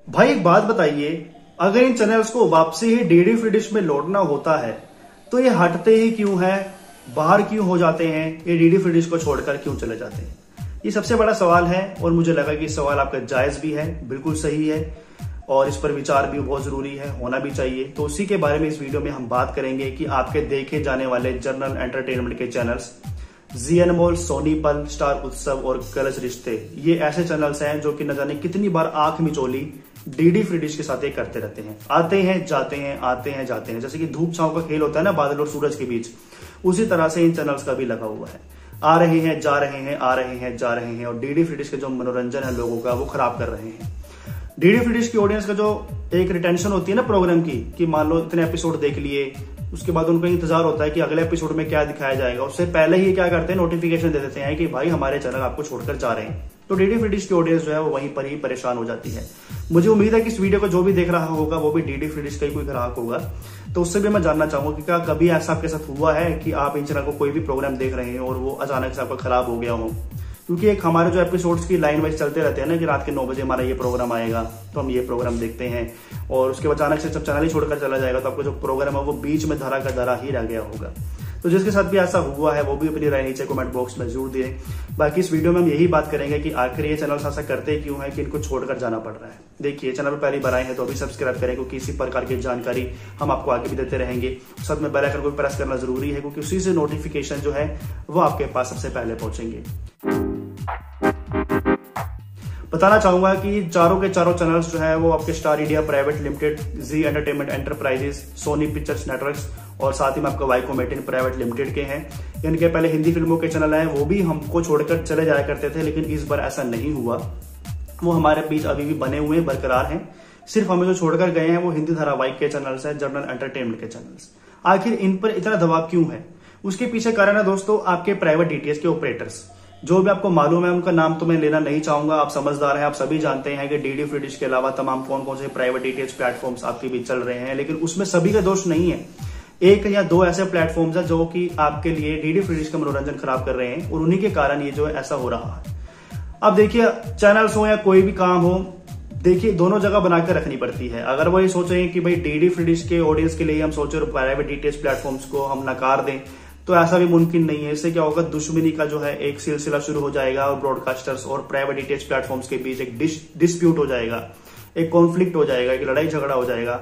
भाई एक बात बताइए, अगर इन चैनल्स को वापसी ही डीडी फ्री डिश में लौटना होता है तो ये हटते ही क्यों है, बाहर क्यों हो जाते हैं, ये डीडी फ्री डिश को छोड़कर क्यों चले जाते हैं? ये सबसे बड़ा सवाल है और मुझे लगा कि सवाल आपका जायज भी है, बिल्कुल सही है और इस पर विचार भी बहुत जरूरी है, होना भी चाहिए। तो उसी के बारे में इस वीडियो में हम बात करेंगे कि आपके देखे जाने वाले जनरल एंटरटेनमेंट के चैनल्स जी अनमोल, सोनी पल, स्टार उत्सव और कलश रिश्ते, ये ऐसे चैनल्स हैं जो कि न जाने कितनी बार आंख मिचोली डीडी फ्री डिश के साथ ये करते रहते हैं। आते हैं जाते हैं, आते हैं जाते हैं, जैसे कि धूप छांव का खेल होता है ना बादल और सूरज के बीच, उसी तरह से इन चैनल्स का भी लगा हुआ है। आ रहे हैं, जा रहे हैं, आ रहे हैं, जा रहे हैं और डीडी फ्री डिश के जो मनोरंजन है लोगों का वो खराब कर रहे हैं। डीडी फ्री डिश की ऑडियंस का जो एक रिटेंशन होती है ना प्रोग्राम की, कि मान लो इतने एपिसोड देख लिए, उसके बाद उनको इंतजार होता है कि अगले एपिसोड में क्या दिखाया जाएगा, उससे पहले ही क्या करते हैं, नोटिफिकेशन दे देते हैं कि भाई हमारे चैनल आपको छोड़कर जा रहे हैं। तो डीडी फ्री डिश की ऑडियंस जो है वो वहीं पर ही परेशान हो जाती है। मुझे उम्मीद है कि इस वीडियो को जो भी देख रहा होगा वो भी डीडी फ्री डिश का ही कोई ग्राहक होगा, तो उससे भी मैं जानना चाहूंगा कि क्या कभी ऐसा आपके साथ हुआ है कि आप इन चैनल को कोई भी प्रोग्राम देख रहे हैं और वो अचानक से आपका खराब हो गया हो? क्योंकि एक हमारे जो एपिसोड्स की लाइन वाइज चलते रहते हैं ना कि रात के 9 बजे हमारा ये प्रोग्राम आएगा तो हम ये प्रोग्राम देखते हैं और उसके बाद अचानक से जब चैनल ही छोड़कर चला जाएगा तो आपको जो प्रोग्राम है वो बीच में धरा का धरा ही रह गया होगा। तो जिसके साथ भी ऐसा हुआ है वो भी अपनी राय नीचे कमेंट बॉक्स में जरूर दिए। बाकी इस वीडियो में हम यही बात करेंगे कि आखिर ये चैनल ऐसा करते क्यों है कि इनको छोड़कर जाना पड़ रहा है। देखिए, चैनल पर पहली बार आए हैं तो अभी सब्सक्राइब करें क्योंकि इसी प्रकार की जानकारी हम आपको आगे भी देते रहेंगे। साथ में बेल आइकन को प्रेस करना जरूरी है क्योंकि उसी से नोटिफिकेशन जो है वो आपके पास सबसे पहले पहुंचेंगे। बताना चाहूंगा कि चारों के चारों चैनल्स जो है वो आपके star India private limited, Zee entertainment enterprises, Sony pictures networks और साथ ही में आपका वाईकॉमेटिन प्राइवेट लिमिटेड के हैं। इनके पहले हिंदी फिल्मों के चैनल हैं, वो भी हमको छोड़कर चले जाया करते थे, लेकिन इस बार ऐसा नहीं हुआ। वो हमारे बीच अभी भी बने हुए बरकरार हैं। सिर्फ हमें जो छोड़कर गए हैं वो हिंदी धारावाहिक के चैनल्स हैं, जनरल एंटरटेनमेंट के चैनल्स। आखिर इन पर इतना दबाव क्यों है? उसके पीछे कारण है दोस्तों आपके प्राइवेट डीटीएच के ऑपरेटर्स। जो भी आपको मालूम है उनका नाम तो मैं लेना नहीं चाहूंगा, आप समझदार हैं, आप सभी जानते हैं कि डीडी फ्री डिश के अलावा तमाम कौन कौन से प्राइवेट डीटीएच प्लेटफॉर्म्स आपके बीच चल रहे हैं, लेकिन उसमें सभी का दोष नहीं है। एक या दो ऐसे प्लेटफॉर्म्स हैं जो कि आपके लिए डीडी फ्री डिश का मनोरंजन खराब कर रहे हैं और उन्हीं के कारण ये जो है ऐसा हो रहा है। अब देखिए, चैनल्स हो या कोई भी काम हो, देखिए दोनों जगह बनाकर रखनी पड़ती है। अगर वो ये सोचें कि भाई डीडी फ्री डिश के ऑडियंस के लिए हम सोचे और प्राइवेट डीटीएच प्लेटफॉर्म्स को हम नकार दें, तो ऐसा भी मुमकिन नहीं है। इससे क्या होगा, दुश्मनी का जो है एक सिलसिला शुरू हो जाएगा और ब्रॉडकास्टर्स और प्राइवेट डीटीएच प्लेटफॉर्म्स के बीच एक डिस्प्यूट हो जाएगा, एक कॉन्फ्लिक्ट हो जाएगा, एक लड़ाई झगड़ा हो जाएगा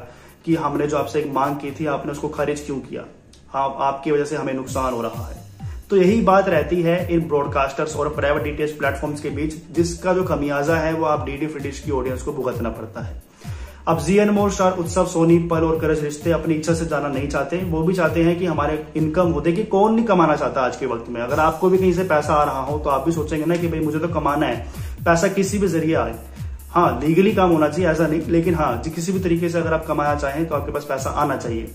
कि हमने जो आपसे एक मांग की थी आपने उसको खारिज क्यों किया, हाँ आपकी वजह से हमें नुकसान हो रहा है। तो यही बात रहती है इन ब्रॉडकास्टर्स और प्राइवेट डीटीएच प्लेटफॉर्म्स के बीच, जिसका जो खमियाजा है वो आप डीडी फ्री डिश की ऑडियंस को भुगतना पड़ता है। अब जी अनमोल, स्टार उत्सव, सोनी पल और कलश रिश्ते अपनी इच्छा से जाना नहीं चाहते। वो भी चाहते हैं कि हमारे इनकम हो। देखिए, कौन नहीं कमाना चाहता आज के वक्त में? अगर आपको भी कहीं से पैसा आ रहा हो तो आप भी सोचेंगे ना कि भाई मुझे तो कमाना है, पैसा किसी भी जरिए आए। हाँ, लीगली काम होना चाहिए, ऐसा नहीं, लेकिन हाँ किसी भी तरीके से अगर आप कमाना चाहें तो आपके पास पैसा आना चाहिए।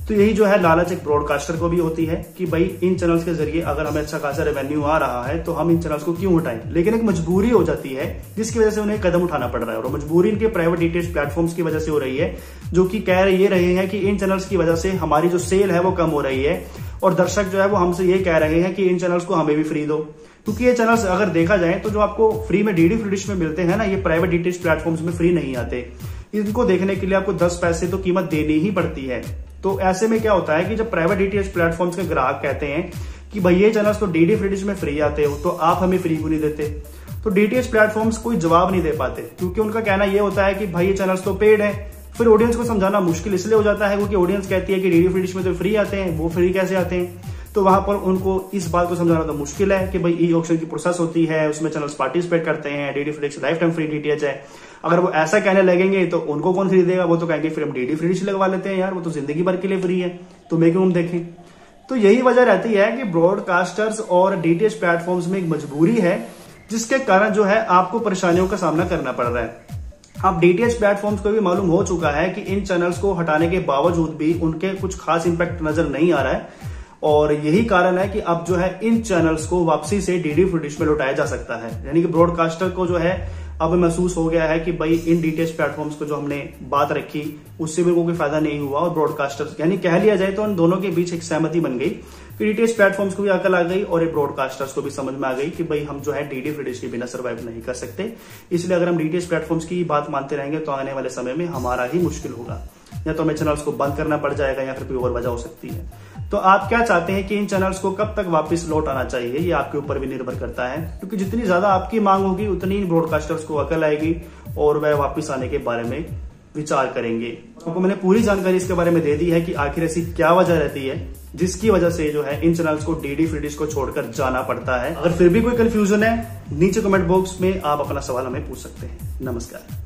तो यही जो है लालच एक ब्रॉडकास्टर को भी होती है कि भाई इन चैनल्स के जरिए अगर हमें अच्छा खासा रेवेन्यू आ रहा है तो हम इन चैनल्स को क्यों हटाएं। लेकिन एक मजबूरी हो जाती है जिसकी वजह से उन्हें कदम उठाना पड़ रहा है और मजबूरी इनके प्राइवेट डीटीएच प्लेटफॉर्म्स की वजह से हो रही है, जो कि कह रहे हैं कि इन चैनल्स की वजह से हमारी जो सेल है वो कम हो रही है और दर्शक जो है वो हमसे ये कह रहे हैं कि इन चैनल्स को हमें भी फ्री दो। क्योंकि ये चैनल्स अगर देखा जाए तो जो आपको फ्री में डीडी फ्री डिश में मिलते हैं ना, ये प्राइवेट डीटीएच प्लेटफॉर्म्स में फ्री नहीं आते। इनको देखने के लिए आपको 10 पैसे तो कीमत देनी ही पड़ती है। तो ऐसे में क्या होता है कि जब प्राइवेट डीटीएच प्लेटफॉर्म्स के ग्राहक कहते हैं कि भाई ये चैनल्स तो डीडी फ्री डिश में फ्री आते हो तो आप हमें फ्री क्यों नहीं देते, तो डीटीएच प्लेटफॉर्म्स कोई जवाब नहीं दे पाते क्योंकि उनका कहना यह होता है कि भाई ये चैनल्स तो पेड है। फिर ऑडियंस को समझाना मुश्किल इसलिए हो जाता है क्योंकि ऑडियंस कहती है कि डीडी फ्री डिश में तो फ्री आते हैं, वो फ्री कैसे आते हैं। तो वहां पर उनको इस बात को समझाना तो मुश्किल है कि भाई ई ऑक्शन की प्रोसेस होती है, उसमें चैनल्स पार्टिसिपेट करते हैं, DD free dish life time free DTH है। अगर वो ऐसा कहने लगेंगे तो उनको कौन खरीदेगा? वो तो कहेंगे फिर हम डीडी फ्री डिश लगवा लेते हैं यार, वो तो जिंदगी भर के लिए फ्री है, तो मैं क्यों हम देखें। तो यही वजह रहती है कि ब्रॉडकास्टर्स और डीटीएच प्लेटफॉर्म्स में एक मजबूरी है जिसके कारण जो है आपको परेशानियों का सामना करना पड़ रहा है। अब डीटीएच प्लेटफॉर्म्स को भी मालूम हो चुका है कि इन चैनल्स को हटाने के बावजूद भी उनके कुछ खास इंपैक्ट नजर नहीं आ रहा है और यही कारण है कि अब जो है इन चैनल्स को वापसी से डीडी फ्री डिश में लौटाया जा सकता है। यानी कि ब्रॉडकास्टर को जो है अब महसूस हो गया है कि भाई इन डीटीएच प्लेटफॉर्म्स को जो हमने बात रखी उससे भी कोई फायदा नहीं हुआ और ब्रॉडकास्टर्स, यानी कह लिया जाए तो उन दोनों के बीच एक सहमति बन गई फिर डीटीएच प्लेटफॉर्म्स को भी अकल आ गई और ये ब्रॉडकास्टर्स को भी समझ में आ गई कि भाई हम जो है डीडी फ्री डिश के बिना सर्वाइव नहीं कर सकते। इसलिए अगर हम डीटीएच प्लेटफॉर्म्स की बात मानते रहेंगे तो आने वाले समय में हमारा ही मुश्किल होगा, या तो हमें चैनल्स को बंद करना पड़ जाएगा या फिर कोई और वजह हो सकती है। तो आप क्या चाहते हैं कि इन चैनल्स को कब तक वापस लौट आना चाहिए, ये आपके ऊपर भी निर्भर करता है, क्योंकि जितनी ज्यादा आपकी मांग होगी उतनी इन ब्रॉडकास्टर्स को अकल आएगी और वह वापस आने के बारे में विचार करेंगे। आपको मैंने पूरी जानकारी इसके बारे में दे दी है कि आखिर ऐसी क्या वजह रहती है जिसकी वजह से जो है इन चैनल्स को डीडी फ्री डिश को छोड़कर जाना पड़ता है। अगर फिर भी कोई कंफ्यूजन है नीचे कमेंट बॉक्स में आप अपना सवाल हमें पूछ सकते हैं। नमस्कार।